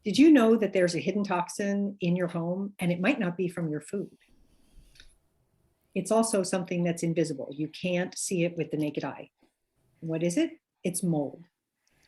Did you know that there's a hidden toxin in your home and it might not be from your food? It's also something that's invisible. You can't see it with the naked eye. What is it? It's mold.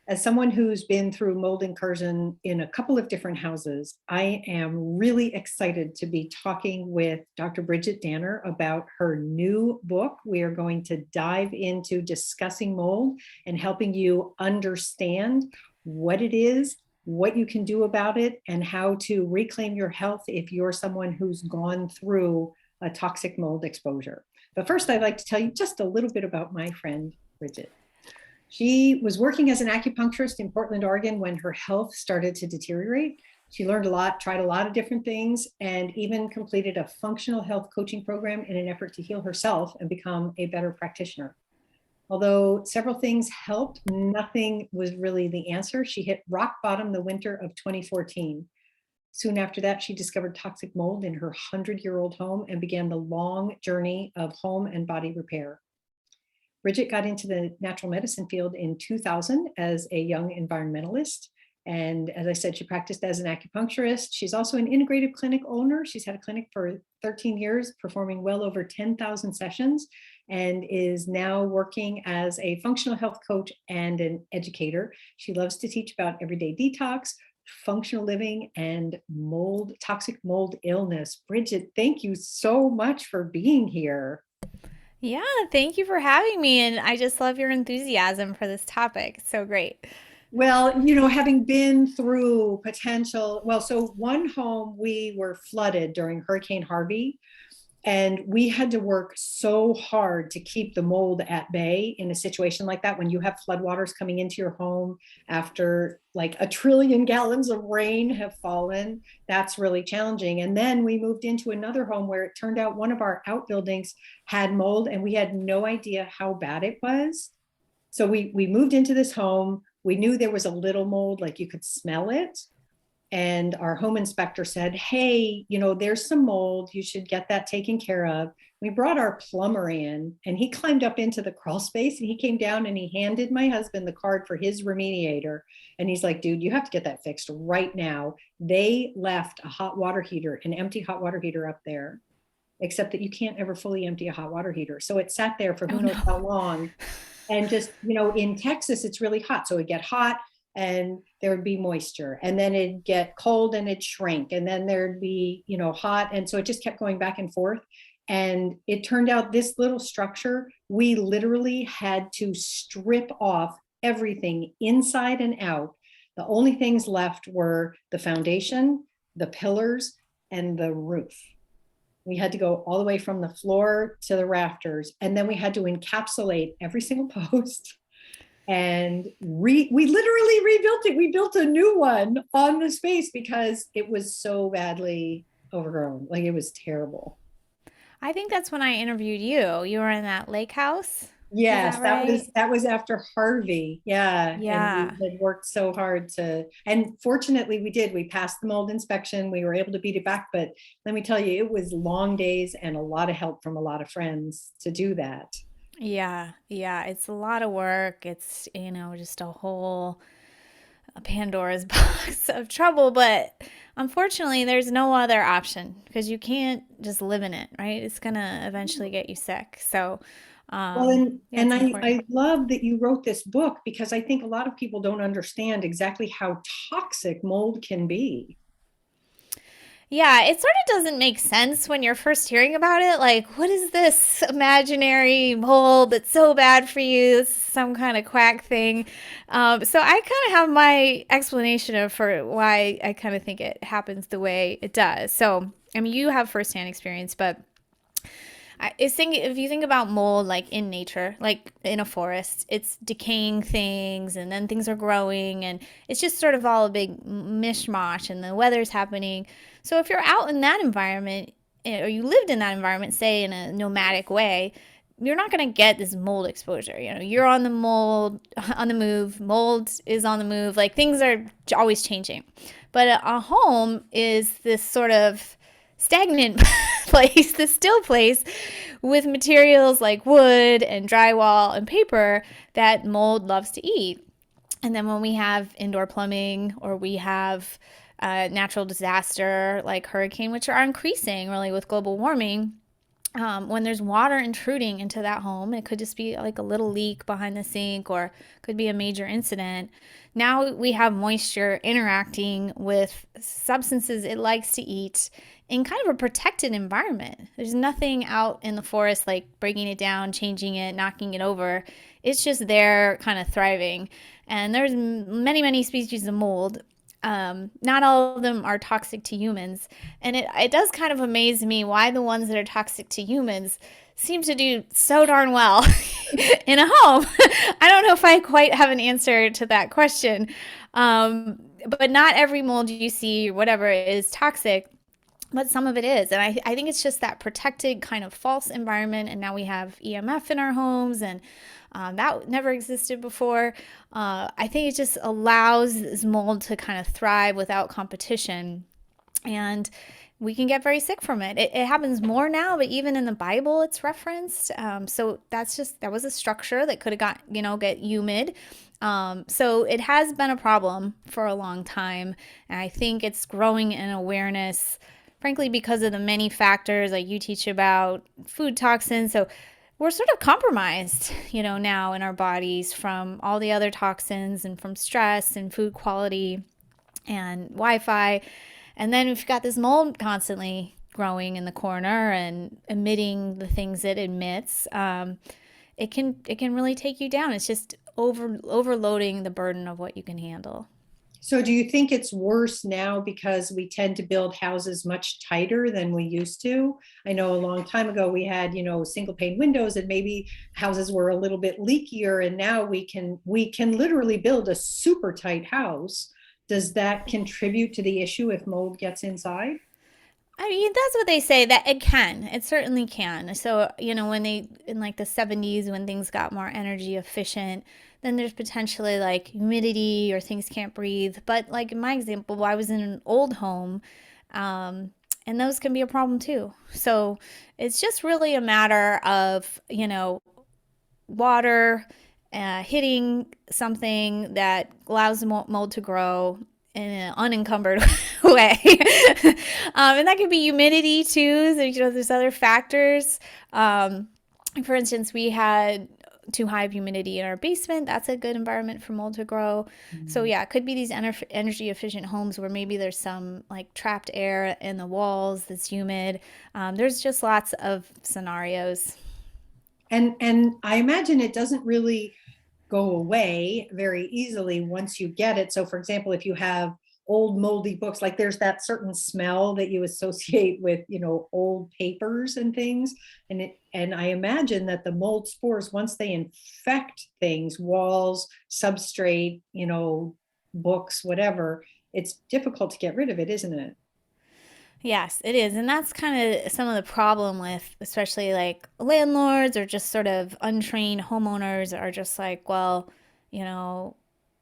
As someone who's been through mold incursion in a couple of different houses, I am really excited to be talking with Dr. Bridgit Danner about her new book. We are going to dive into discussing mold and helping you understand what it is, what you can do about it, and how to reclaim your health if you're someone who's gone through a toxic mold exposure. But first, I'd like to tell you just a little bit about my friend, Bridgit. She was working as an acupuncturist in Portland, Oregon when her health started to deteriorate. She learned a lot, tried a lot of different things, and even completed a functional health coaching program in an effort to heal herself and become a better practitioner. Although several things helped, nothing was really the answer. She hit rock bottom the winter of 2014. Soon after that, she discovered toxic mold in her 100-year-old home and began the long journey of home and body repair. Bridgit got into the natural medicine field in 2000 as a young environmentalist. And as I said, she practiced as an acupuncturist. She's also an integrative clinic owner. She's had a clinic for 13 years, performing well over 10,000 sessions, and is now working as a functional health coach and an educator. She loves to teach about everyday detox, functional living, and mold, toxic mold illness. Bridgit, thank you so much for being here. Yeah, thank you for having me. And I just love your enthusiasm for this topic. It's so great. Well, having been through so one home we were flooded during Hurricane Harvey, and we had to work so hard to keep the mold at bay in a situation like that. When you have floodwaters coming into your home after like a trillion gallons of rain have fallen, that's really challenging. And then we moved into another home where it turned out one of our outbuildings had mold, and we had no idea how bad it was. So we moved into this home. We knew there was a little mold, like you could smell it. And our home inspector said, hey, there's some mold. You should get that taken care of. We brought our plumber in, and he climbed up into the crawl space, and he came down and he handed my husband the card for his remediator. And he's like, dude, you have to get that fixed right now. They left a hot water heater, an empty hot water heater up there, except that you can't ever fully empty a hot water heater. So it sat there for Oh who knows no. how long. And just, in Texas, it's really hot. So it'd get hot and there would be moisture, and then it'd get cold and it'd shrink. And then there'd be, hot. And so it just kept going back and forth. And it turned out this little structure, we literally had to strip off everything inside and out. The only things left were the foundation, the pillars, and the roof. We had to go all the way from the floor to the rafters, and then we had to encapsulate every single post. And we literally rebuilt it. We built a new one on the space because it was so badly overgrown. Like, it was terrible. I think that's when I interviewed you. You were in that lake house. Is Yes, that that was right? that was after Harvey. Yeah, and we Yeah. had worked so hard and fortunately we did. We passed the mold inspection. We were able to beat it back, but let me tell you, it was long days and a lot of help from a lot of friends to do that. Yeah. Yeah. It's a lot of work. It's, just a Pandora's box of trouble. But unfortunately, there's no other option because you can't just live in it, right? It's going to eventually get you sick. So, Well, and yeah, and it's I important. I love that you wrote this book because I think a lot of people don't understand exactly how toxic mold can be. Yeah, it sort of doesn't make sense when you're first hearing about it. Like, what is this imaginary mold that's so bad for you? This is some kind of quack thing. So I kind of have my explanation for why I kind of think it happens the way it does. So, I mean, you have firsthand experience, but if you think about mold like in nature, like in a forest, it's decaying things and then things are growing and it's just sort of all a big mishmash and the weather's happening. So if you're out in that environment or you lived in that environment, say in a nomadic way, you're not going to get this mold exposure. You're on the on the move, mold is on the move, like things are always changing. But a home is this sort of stagnant place, the still place with materials like wood and drywall and paper that mold loves to eat. And then when we have indoor plumbing or we have natural disaster like hurricane, which are increasing really with global warming, when there's water intruding into that home, it could just be like a little leak behind the sink or could be a major incident. Now we have moisture interacting with substances it likes to eat in kind of a protected environment. There's nothing out in the forest like breaking it down, changing it, knocking it over. It's just there kind of thriving. And there's many, many species of mold. Not all of them are toxic to humans. And it does kind of amaze me why the ones that are toxic to humans seem to do so darn well in a home. I don't know if I quite have an answer to that question. But not every mold you see, whatever, is toxic, but some of it is. And I think it's just that protected kind of false environment. And now we have EMF in our homes, and that never existed before. I think it just allows this mold to kind of thrive without competition. And we can get very sick from it. It happens more now, but even in the Bible, it's referenced. So that was a structure that could have get humid. So it has been a problem for a long time. And I think it's growing in awareness, frankly, because of the many factors like you teach about food toxins. So we're sort of compromised, now in our bodies from all the other toxins and from stress and food quality and Wi-Fi. And then we've got this mold constantly growing in the corner and emitting the things it emits. It can really take you down. It's just overloading the burden of what you can handle. So do you think it's worse now because we tend to build houses much tighter than we used to? I know a long time ago we had, single pane windows and maybe houses were a little bit leakier, and now we can literally build a super tight house. Does that contribute to the issue if mold gets inside? I mean, that's what they say, that it can. It certainly can. So, when in like the 70s, when things got more energy efficient, then there's potentially like humidity or things can't breathe. But like in my example, I was in an old home, and those can be a problem too. So it's just really a matter of, water hitting something that allows the mold to grow in an unencumbered way. And that could be humidity too. There's other factors. For instance, we had too high of humidity in our basement. That's a good environment for mold to grow. So yeah, it could be these energy efficient homes where maybe there's some like trapped air in the walls that's humid. There's just lots of scenarios. And I imagine it doesn't really go away very easily once you get it. So for example, if you have old moldy books, like there's that certain smell that you associate with, old papers and things. And I imagine that the mold spores, once they infect things, walls, substrate, books, whatever, it's difficult to get rid of it, isn't it? Yes, it is. And that's kind of some of the problem with especially like landlords or just sort of untrained homeowners are just like, well, you know,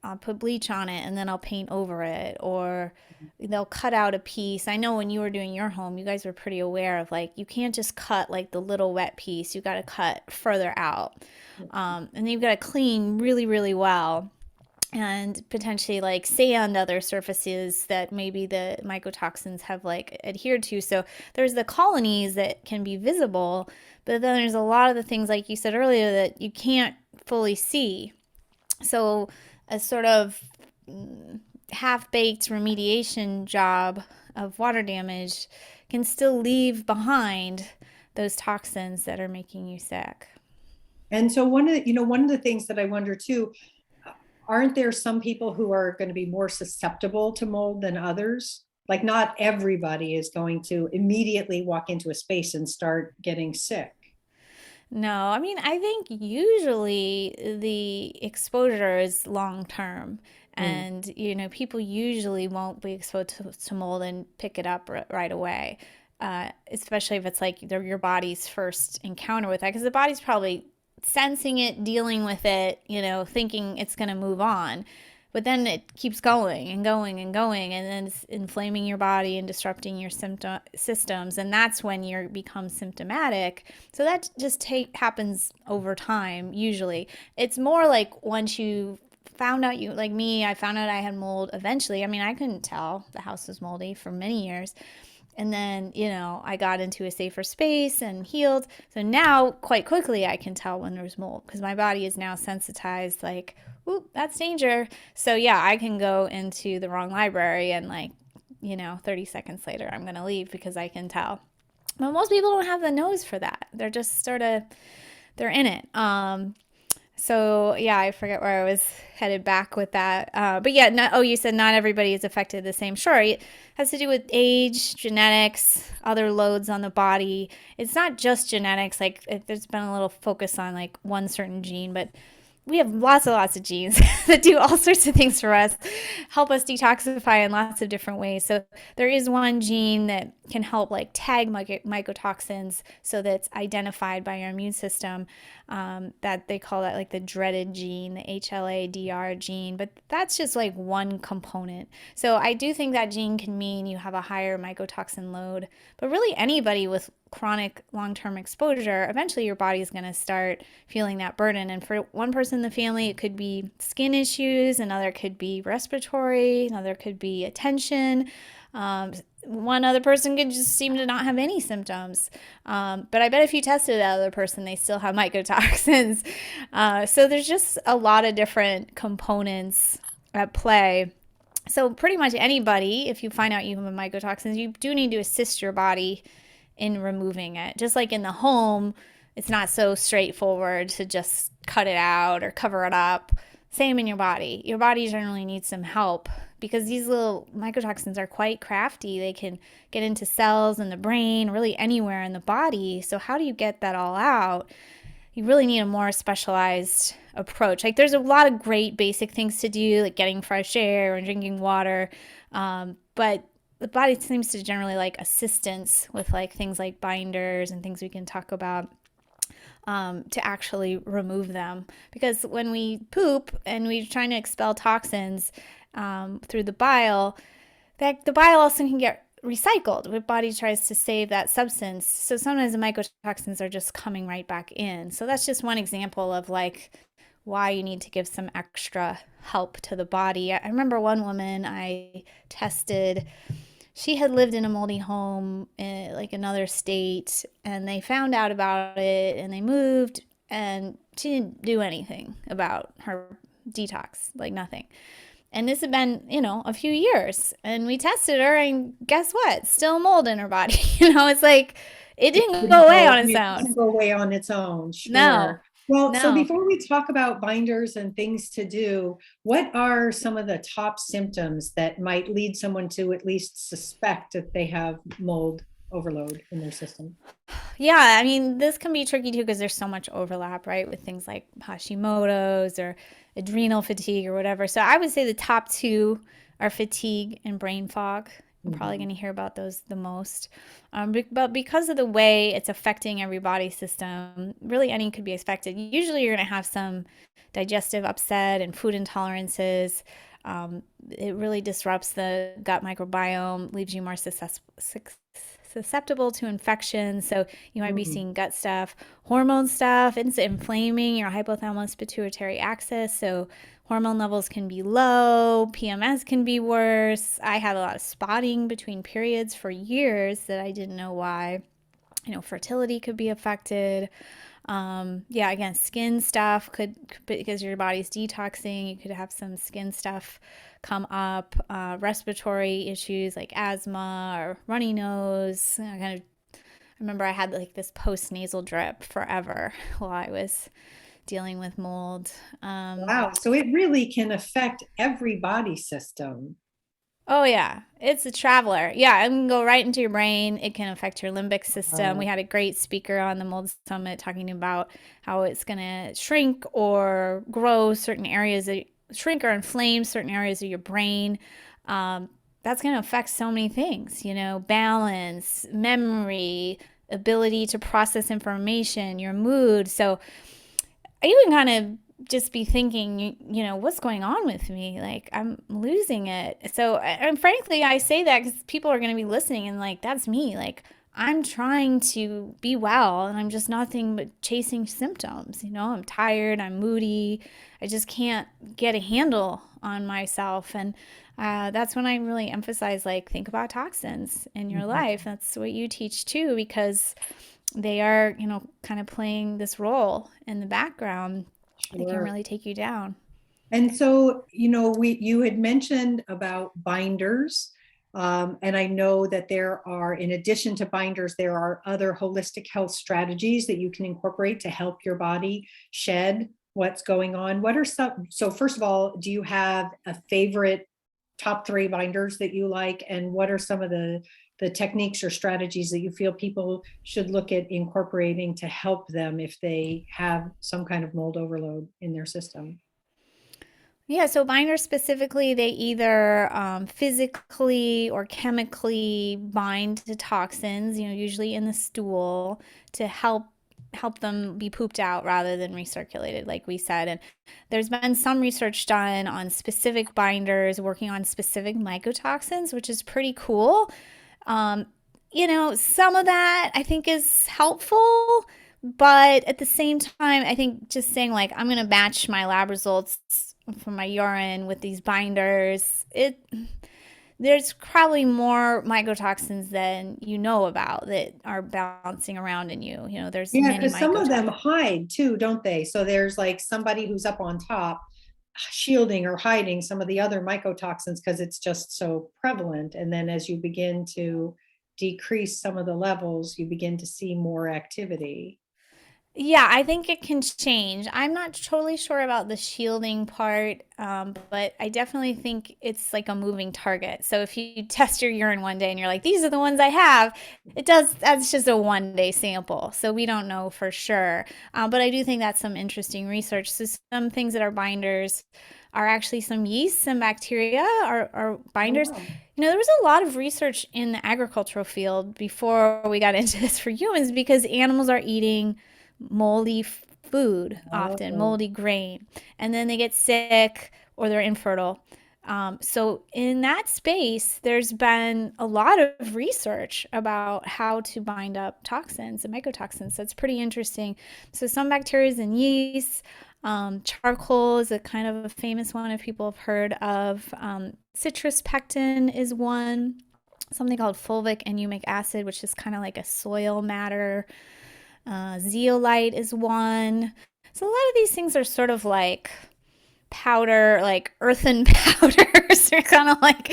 I'll put bleach on it and then I'll paint over it, or they'll cut out a piece. I know when you were doing your home, you guys were pretty aware of like, you can't just cut like the little wet piece, you got to cut further out. And then you've got to clean really, really well and potentially like sand other surfaces that maybe the mycotoxins have like adhered to. So there's the colonies that can be visible, but then there's a lot of the things like you said earlier that you can't fully see. So a sort of half-baked remediation job of water damage can still leave behind those toxins that are making you sick. And so one of the things that I wonder too, aren't there some people who are going to be more susceptible to mold than others? Like not everybody is going to immediately walk into a space and start getting sick. No, I mean, I think usually the exposure is long term. Mm. And, people usually won't be exposed to mold and pick it up right away, especially if it's like your body's first encounter with that, because the body's probably sensing it, dealing with it, thinking it's going to move on. But then it keeps going and going and going, and then it's inflaming your body and disrupting your systems, and that's when you become symptomatic. So that just happens over time. Usually, it's more like once you found out I found out I had mold eventually. I mean, I couldn't tell the house was moldy for many years. And then, I got into a safer space and healed. So now, quite quickly, I can tell when there's mold because my body is now sensitized, like, ooh, that's danger. So, yeah, I can go into the wrong library and, 30 seconds later, I'm going to leave because I can tell. But most people don't have the nose for that. They're just they're in it. So yeah, I forget where I was headed back with that. But yeah, you said not everybody is affected the same. Sure, it has to do with age, genetics, other loads on the body. It's not just genetics. There's been a little focus on one certain gene, but we have lots and lots of genes that do all sorts of things for us, help us detoxify in lots of different ways. So there is one gene that can help tag mycotoxins so that's identified by your immune system, that they call that the dreaded gene, the HLA-DR gene, but that's just one component. So I do think that gene can mean you have a higher mycotoxin load, but really anybody with chronic long-term exposure, eventually your body is going to start feeling that burden. And for one person in the family, it could be skin issues, another could be respiratory, another could be attention. One other person could just seem to not have any symptoms. But I bet if you tested that other person, they still have mycotoxins. So there's just a lot of different components at play. So pretty much anybody, if you find out you have mycotoxins, you do need to assist your body in removing it. Just like in the home, it's not so straightforward to just cut it out or cover it up. Same in your body. Your body generally needs some help because these little mycotoxins are quite crafty. They can get into cells in the brain, really anywhere in the body. So how do you get that all out? You really need a more specialized approach. There's a lot of great basic things to do, like getting fresh air and drinking water. But the body seems to generally like assistance with things like binders and things we can talk about to actually remove them. Because when we poop and we're trying to expel toxins through the bile also can get recycled. The body tries to save that substance. So sometimes the mycotoxins are just coming right back in. So that's just one example of why you need to give some extra help to the body. I remember one woman I tested. She had lived in a moldy home in another state, and they found out about it and they moved, and she didn't do anything about her detox, nothing. And this had been, a few years, and we tested her, and guess what? Still mold in her body. It's it didn't go away on its own. It doesn't go away on its own. Sure. No. Well, so before we talk about binders and things to do, what are some of the top symptoms that might lead someone to at least suspect that they have mold overload in their system? Yeah, I mean, this can be tricky too because there's so much overlap, right, with things like Hashimoto's or adrenal fatigue or whatever. So I would say the top two are fatigue and brain fog. I'm probably going to hear about those the most. But because of the way it's affecting every body system, really any could be affected. Usually you're going to have some digestive upset and food intolerances. It really disrupts the gut microbiome, leaves you more susceptible to infection. So you might be seeing gut stuff, hormone stuff. It's inflaming your hypothalamus pituitary axis. So hormone levels can be low, PMS can be worse. I had a lot of spotting between periods for years that I didn't know why. Fertility could be affected. Again, skin stuff could because your body's detoxing, you could have some skin stuff come up. Respiratory issues like asthma or runny nose. I remember I had this post-nasal drip forever while I was dealing with mold. Wow. So it really can affect every body system. Oh, yeah. It's a traveler. Yeah, it can go right into your brain. It can affect your limbic system. We had a great speaker on the Mold Summit talking about how it's going to shrink or grow certain areas, shrink or inflame certain areas of your brain. That's going to affect so many things, balance, memory, ability to process information, your mood. So you can kind of just be thinking, what's going on with me? I'm losing it. So, and frankly, I say that because people are going to be listening and that's me. I'm trying to be well and I'm just nothing but chasing symptoms. I'm tired, I'm moody, I just can't get a handle on myself. And that's when I really emphasize, like, think about toxins in your Mhm. life. That's what you teach too, because they are, kind of playing this role in the background that can Sure. really take you down. And so, you had mentioned about binders. And I know that there are, in addition to binders, there are other holistic health strategies that you can incorporate to help your body shed what's going on. What are some, so first of all, do you have a favorite top three binders that you like? And what are some of the techniques or strategies that you feel people should look at incorporating to help them if they have some kind of mold overload in their system? Yeah, so binders specifically, they either physically or chemically bind to toxins, usually in the stool to help them be pooped out rather than recirculated, like we said. And there's been some research done on specific binders working on specific mycotoxins, which is pretty cool. Um, some of that I think is helpful, but at the same time, I think just saying, like, I'm going to match my lab results from my urine with these binders, there's probably more mycotoxins than you know about that are bouncing around in you. There's Yeah, many because some of them mycotoxins. hide too, don't they? So there's like somebody who's up on top shielding or hiding some of the other mycotoxins because it's just so prevalent. And then as you begin to decrease some of the levels, you begin to see more activity. Yeah, I think it can change. I'm not totally sure about the shielding part, but I definitely think it's like a moving target. So if you test your urine one day and you're like, these are the ones I have, that's just a 1 day sample. So we don't know for sure. But I do think that's some interesting research. So some things that are binders are actually some yeast, some bacteria are Oh, binders. wow. There was a lot of research in the agricultural field before we got into this for humans because animals are eating moldy food, often Oh, moldy grain, and then they get sick or they're infertile. So, in that space, there's been a lot of research about how to bind up toxins and mycotoxins. So, it's pretty interesting. So, some bacteria and yeast, charcoal is a kind of a famous one if people have heard of. Citrus pectin is one. Something called fulvic and humic acid, which is kind of like a soil matter. Zeolite is one. So a lot of these things are sort of like powder, like earthen powders. They're kind of like,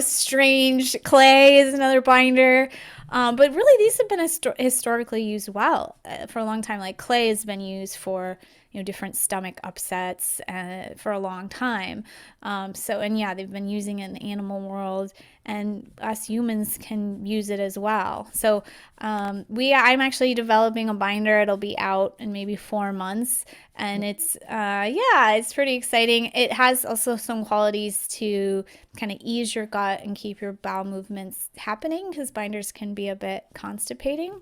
strange. Clay is another binder. But really, these have been historically used well for a long time. Like clay has been used for different stomach upsets for a long time. And yeah, they've been using it in the animal world, and us humans can use it as well. So I'm actually developing a binder. It'll be out in maybe 4 months, and it's pretty exciting. It has also some qualities to kind of ease your gut and keep your bowel movements happening because binders can be a bit constipating.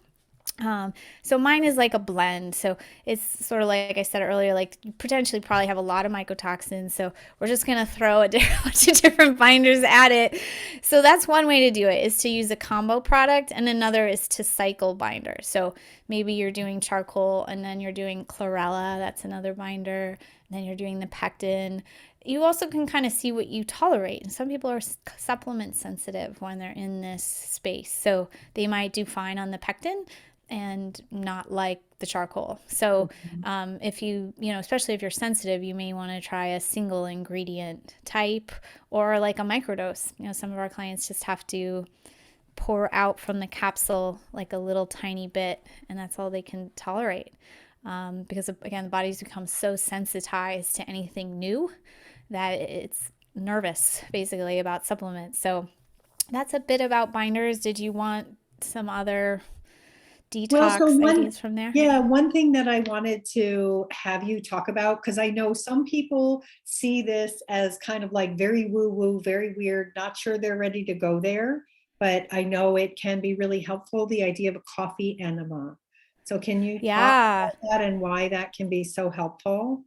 So mine is like a blend. So it's sort of like I said earlier, like you potentially probably have a lot of mycotoxins. So we're just gonna throw a bunch of different binders at it. So that's one way to do it, is to use a combo product, and another is to cycle binders. So maybe you're doing charcoal and then you're doing chlorella. That's another binder. And then you're doing the pectin. You also can kind of see what you tolerate. And some people are supplement sensitive when they're in this space. So they might do fine on the pectin and not like the charcoal. So, if especially if you're sensitive, you may want to try a single ingredient type or like a microdose. Some of our clients just have to pour out from the capsule like a little tiny bit, and that's all they can tolerate. Because again, the body's become so sensitized to anything new that it's nervous basically about supplements. So, that's a bit about binders. Did you want some other well, so detox ideas from there? one thing that I wanted to have you talk about, because I know some people see this as kind of like very woo woo, very weird, not sure they're ready to go there, but I know it can be really helpful, the idea of a coffee enema. So can you talk Yeah. about that and why that can be so helpful?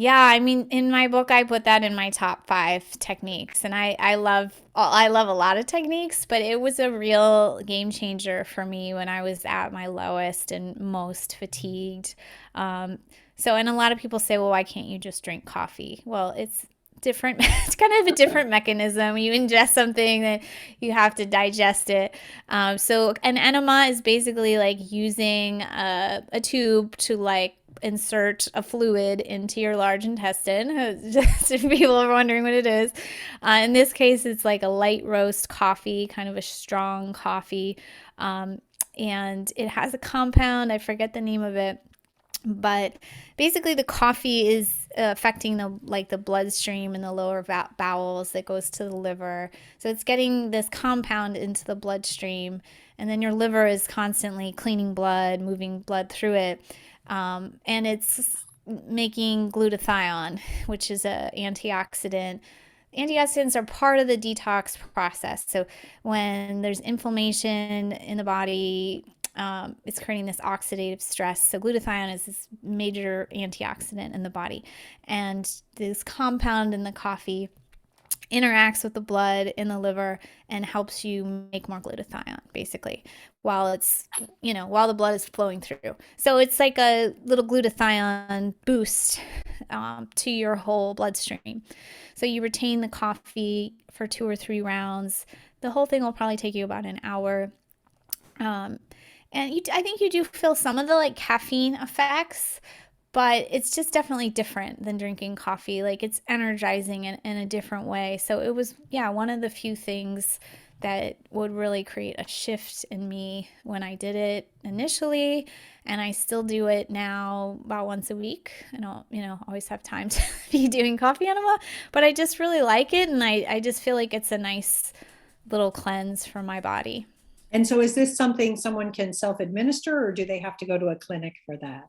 Yeah, I mean, in my book, I put that in my top 5 techniques, and I love a lot of techniques, but it was a real game changer for me when I was at my lowest and most fatigued. Um, and a lot of people say, well, why can't you just drink coffee? Well, it's different. It's kind of a different mechanism. You ingest something that you have to digest it. So an enema is basically like using a tube to like insert a fluid into your large intestine. Just if people are wondering what it is. In this case, it's like a light roast coffee, kind of a strong coffee. Um, and it has a compound, I forget the name of it, but basically the coffee is affecting the bloodstream and the lower bowels that goes to the liver, so it's getting this compound into the bloodstream, and then your liver is constantly cleaning blood, moving blood through it, and it's making glutathione, which is a antioxidant. Antioxidants are part of the detox process. So when there's inflammation in the body, it's creating this oxidative stress. So glutathione is this major antioxidant in the body, and this compound in the coffee interacts with the blood in the liver and helps you make more glutathione, basically, while while the blood is flowing through. So it's like a little glutathione boost to your whole bloodstream. So you retain the coffee for 2 or 3 rounds. The whole thing will probably take you about an hour. um, I think you do feel some of the like caffeine effects, but it's just definitely different than drinking coffee. Like it's energizing in a different way. So it was, yeah, one of the few things that would really create a shift in me when I did it initially. And I still do it now about once a week. I don't, always have time to be doing coffee enema, but I just really like it. And I just feel like it's a nice little cleanse for my body. And so is this something someone can self-administer, or do they have to go to a clinic for that?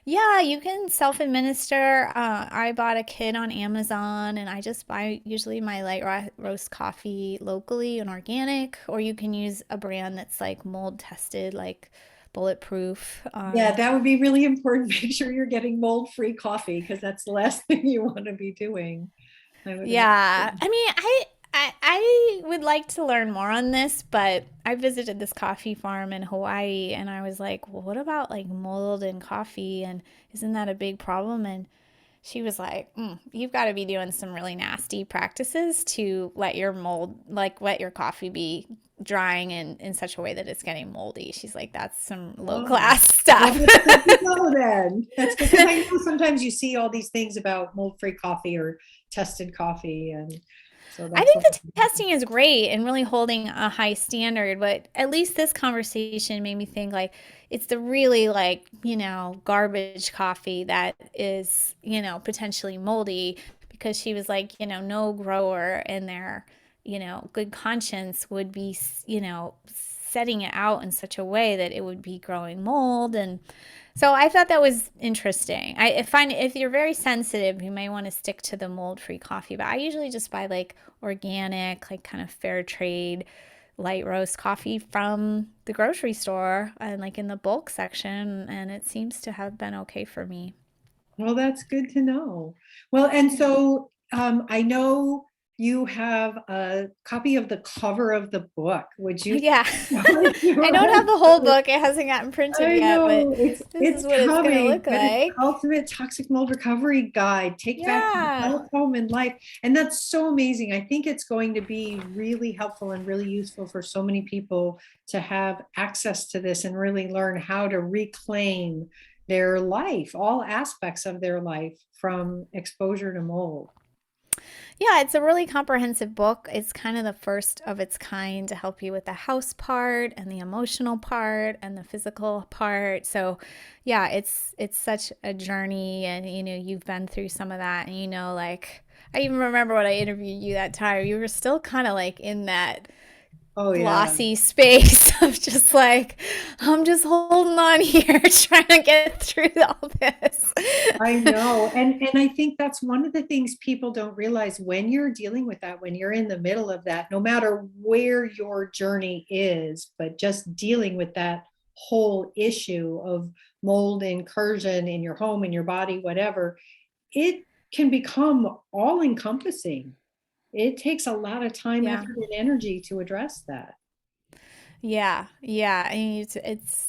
Yeah, you can self-administer. I bought a kit on Amazon, and I just buy usually my light roast coffee locally and organic, or you can use a brand that's like mold tested, like bulletproof. Yeah, that would be really important. Make sure you're getting mold-free coffee, because that's the last thing you want to be doing, I would Yeah, imagine. I mean, I would like to learn more on this, but I visited this coffee farm in Hawaii, and I was like, well, what about like mold in coffee, and isn't that a big problem? And she was like, you've got to be doing some really nasty practices to let your coffee be drying in such a way that it's getting moldy. She's like, that's some low Oh, class well, stuff. that's good to know then. That's good, because I know sometimes you see all these things about mold-free coffee or tested coffee, and so I that's think what. the testing is great and really holding a high standard, but at least this conversation made me think like it's the really like, garbage coffee that is, potentially moldy, because she was like, no grower in their, good conscience would be, setting it out in such a way that it would be growing mold. And so I thought that was interesting. I find if you're very sensitive, you may want to stick to the mold-free coffee. But I usually just buy like organic, like kind of fair trade, light roast coffee from the grocery store and like in the bulk section, and it seems to have been okay for me. Well, that's good to know. Well, and so I know you have a copy of the cover of the book. Would you Yeah. if you I were don't on have the whole it? book. It hasn't gotten printed I yet, but know this it's is what it's going to coming, look but it's like. Ultimate Toxic Mold Recovery Guide. Take back your Yeah. health, home, and life. And that's so amazing. I think it's going to be really helpful and really useful for so many people to have access to this and really learn how to reclaim their life, all aspects of their life from exposure to mold. Yeah, it's a really comprehensive book. It's kind of the first of its kind to help you with the house part and the emotional part and the physical part. So, yeah, it's such a journey, and you've been through some of that, and like I even remember when I interviewed you that time, you were still kind of like in that Oh yeah. glossy space of just like, I'm just holding on here trying to get through all this. I know. And I think that's one of the things people don't realize when you're dealing with that, when you're in the middle of that, no matter where your journey is, but just dealing with that whole issue of mold incursion in your home, in your body, whatever, it can become all encompassing. It takes a lot of time, Yeah. effort, and energy to address that. Yeah, yeah. And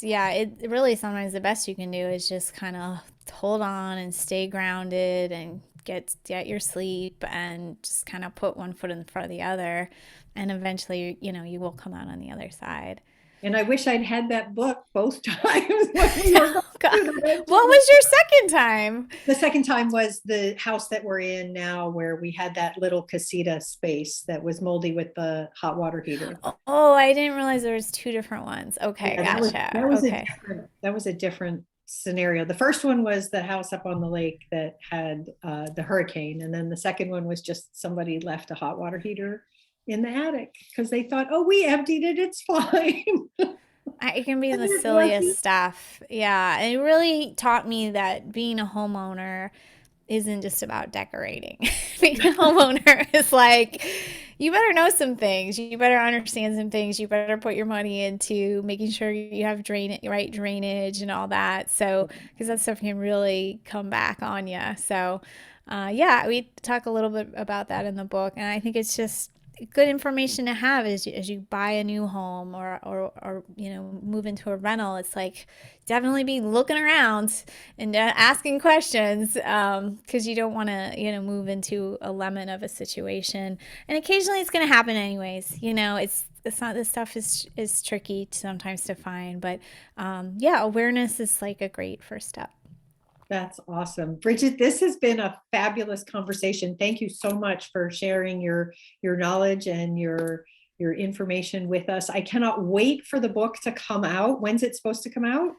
yeah, it really sometimes the best you can do is just kind of hold on and stay grounded and get your sleep and just kind of put one foot in front of the other. And eventually, you will come out on the other side. And I wish I'd had that book both times when we were going Oh, God. through the What was your second time? The second time was the house that we're in now, where we had that little casita space that was moldy with the hot water heater. Oh, I didn't realize there was two different ones. Okay, Yeah, that was gotcha. that was a Okay. different that was a different scenario. The first one was the house up on the lake that had the hurricane, and then the second one was just somebody left a hot water heater in the attic because they thought, oh, we emptied it, it's fine. It can be And the it wasn't. silliest stuff. Yeah, it really taught me that being a homeowner isn't just about decorating. Being a homeowner is like, you better know some things. You better understand some things. You better put your money into making sure you have right drainage and all that. So, because that stuff can really come back on you. So, yeah, we talk a little bit about that in the book. And I think it's just good information to have as you buy a new home or move into a rental. It's like definitely be looking around and asking questions because you don't want to move into a lemon of a situation, and occasionally it's going to happen anyways. It's not, this stuff is tricky sometimes to find, but yeah, awareness is like a great first step. That's awesome. Bridgit, this has been a fabulous conversation. Thank you so much for sharing your knowledge and your information with us. I cannot wait for the book to come out. When's it supposed to come out?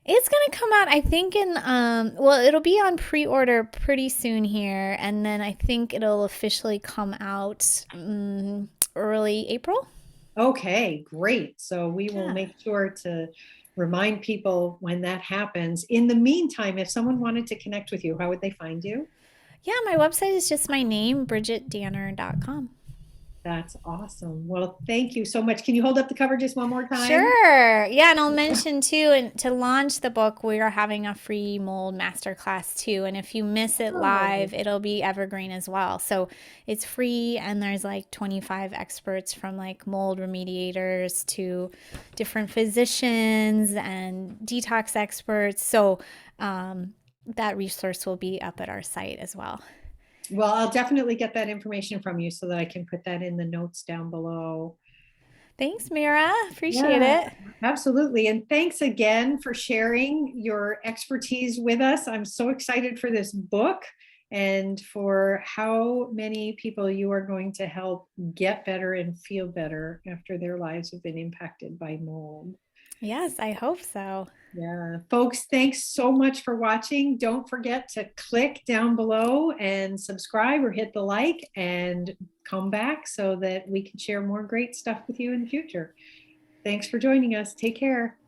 It's gonna come out, I think, in well, it'll be on pre-order pretty soon here, and then I think it'll officially come out early April. Okay, great. So we will Yeah. make sure to remind people when that happens. In the meantime, if someone wanted to connect with you, how would they find you? Yeah, my website is just my name, bridgitdanner.com. That's awesome. Well, thank you so much. Can you hold up the cover just one more time? Sure. Yeah, and I'll mention too, and to launch the book, we are having a free mold masterclass too. And if you miss it Oh, live, it'll be evergreen as well. So it's free, and there's like 25 experts from like mold remediators to different physicians and detox experts. So that resource will be up at our site as well. well, I'll definitely get that information from you so that I can put that in the notes down below. Thanks, Mira. Appreciate Yeah, it. absolutely. And thanks again for sharing your expertise with us. I'm so excited for this book and for how many people you are going to help get better and feel better after their lives have been impacted by mold. Yes, I hope so. Yeah, folks, thanks so much for watching. Don't forget to click down below and subscribe or hit the like and come back so that we can share more great stuff with you in the future. Thanks for joining us. Take care.